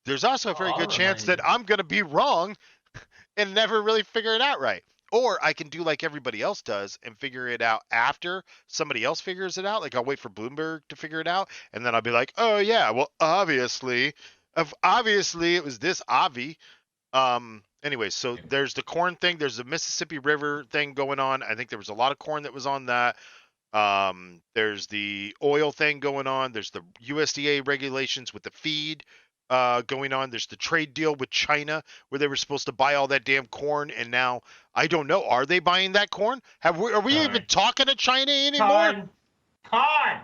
There's also a very I'll good chance remind that you. I'm going to be wrong and never really figure it out right. Or I can do like everybody else does and figure it out after somebody else figures it out. Like I'll wait for Bloomberg to figure it out, and then I'll be like, "Oh yeah, well obviously it was this obvi." Anyway, so there's the corn thing. There's the Mississippi River thing going on. I think there was a lot of corn that was on that. There's the oil thing going on. There's the USDA regulations with the feed going on. There's the trade deal with China where they were supposed to buy all that damn corn, and now I don't know. Are they buying that corn? Are we even Sorry. talking to China anymore? Con! Con!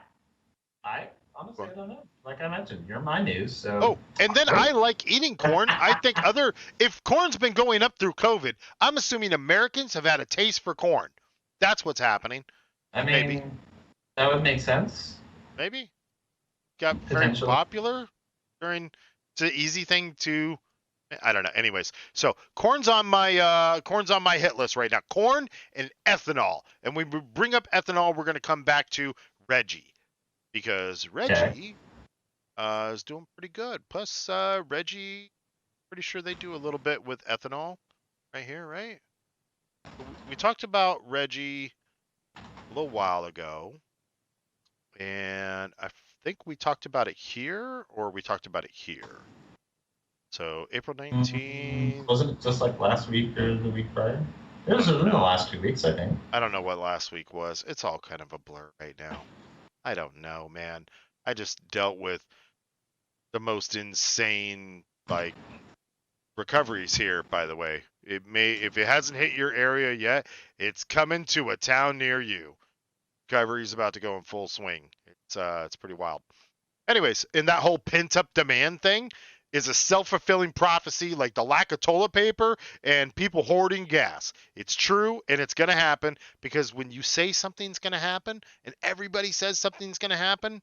I honestly I don't know. Like I mentioned, you're my news, so Oh, and then I like eating corn. I think if corn's been going up through COVID, I'm assuming Americans have had a taste for corn. That's what's happening. I Maybe, mean that would make sense, maybe got very potentially. popular during. It's an easy thing to. I don't know. Anyways, so corn's on my hit list right now. Corn and ethanol, and when we bring up ethanol, we're going to come back to Regi because Okay. Regi is doing pretty good. Plus, Regi, pretty sure they do a little bit with ethanol right here, right? We talked about Regi a little while ago, and I think we talked about it here, or we talked about it here. So April 19th. Wasn't it just like last week or the week prior? It I was don't in the know. last 2 weeks, I think. I don't know what last week was. It's all kind of a blur right now. I don't know, man. I just dealt with the most insane like recoveries here, by the way. If it hasn't hit your area yet, it's coming to a town near you. Recovery's about to go in full swing. It's pretty wild. Anyways, in that whole pent up demand thing is a self-fulfilling prophecy like the lack of toilet paper and people hoarding gas. It's true and it's going to happen because when you say something's going to happen and everybody says something's going to happen,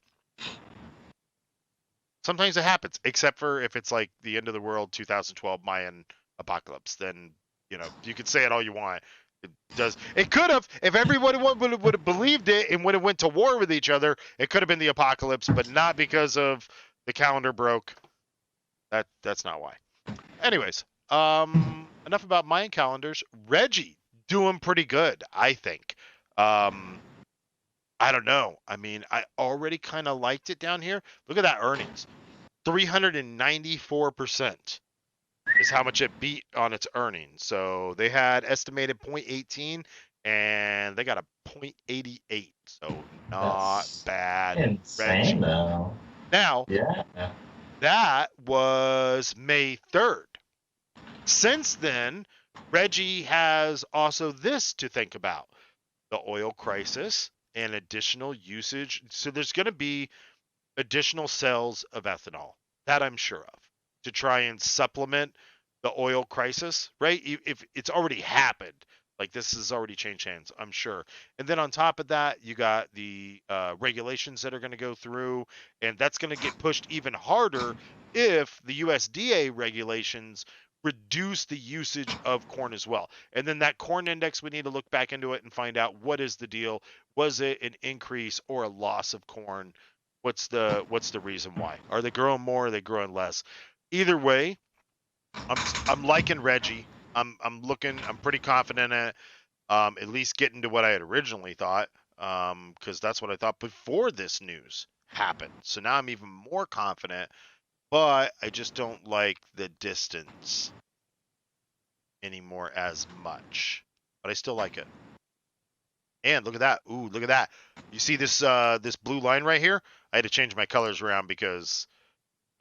sometimes it happens, except for if it's like the end of the world 2012 Mayan apocalypse, then you could say it all you want. It does. It could have, if everybody would have believed it and would have went to war with each other, it could have been the apocalypse, but not because of the calendar broke. That's not why. Anyways, enough about Mayan calendars. Regi doing pretty good, I think. I don't know. I mean, I already kind of liked it down here. Look at that earnings. 394% is how much it beat on its earnings. So they had estimated 0.18 and they got a 0.88. So not That's bad. insane, though. Now, Yeah. that was May 3rd. Since then, Regi has also this to think about: the oil crisis and additional usage. So there's going to be additional sales of ethanol, that I'm sure of, to try and supplement the oil crisis, right? If it's already happened, like this has already changed hands, I'm sure. And then on top of that, you got the regulations that are going to go through, and that's going to get pushed even harder if the USDA regulations reduce the usage of corn as well. And then that corn index, we need to look back into it and find out what is the deal. Was it an increase or a loss of corn? What's the reason why? Are they growing more? Or are they growing less? Either way, I'm liking Regi. I'm pretty confident in it. At least getting to what I had originally thought. Because that's what I thought before this news happened. So now I'm even more confident, but I just don't like the distance anymore as much. But I still like it. And look at that. Ooh, look at that. You see this blue line right here? I had to change my colors around because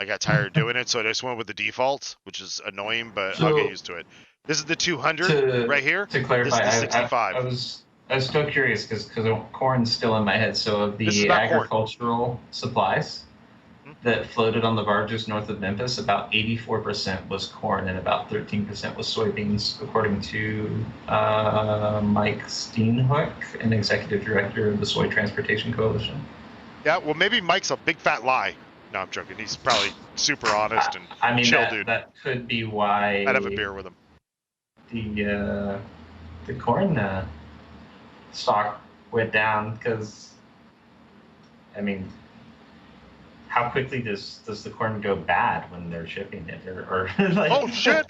I got tired of doing it, so I just went with the default, which is annoying, but I'll get So used to it. This is the 200 to right here. This clarify, is the I 65. was still curious because corn's still in my head. So of This is the not corn. agricultural supplies that floated on the barges north of Memphis, about 84% was corn and about 13% was soybeans, according to Mike Steenhoek, an executive director of the Soy Transportation Coalition. Yeah, well, maybe Mike's a big fat lie. No, I'm joking. He's probably super honest and I mean, chill, dude. that could be why I'd have a beer with him. the corn stock went down because, I mean, how quickly does the corn go bad when they're shipping it, or like? Oh shit!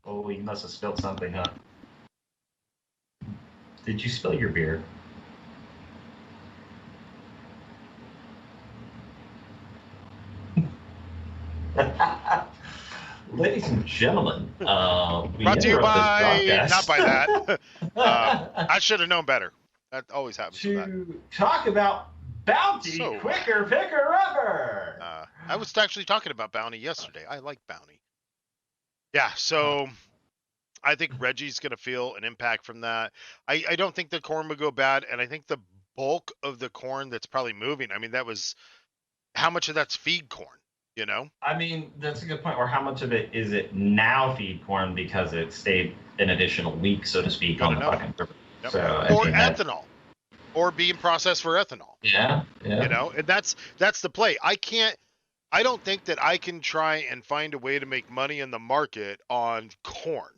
Oh, you must have spilled something, huh? Did you spill your beer? Ladies and gentlemen, we Brought to you interrupt this by broadcast. not by that. I should have known better. That always happens. To talk about Bounty So- quicker, picker, upper. I was actually talking about Bounty yesterday. I like Bounty. Yeah, so I think Reggie's going to feel an impact from that. I don't think the corn would go bad, and I think the bulk of the corn that's probably moving, I mean, that was how much of that's feed corn, you know? I mean, that's a good point. Or how much of it is it now feed corn because it stayed an additional week, so to speak, on the fucking river? Yep. So, Or ethanol, or being processed for ethanol. Yeah. You know, and that's the play. I don't think that I can try and find a way to make money in the market on corn.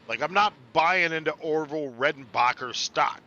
Like, I'm not buying into Orville Redenbacher stock.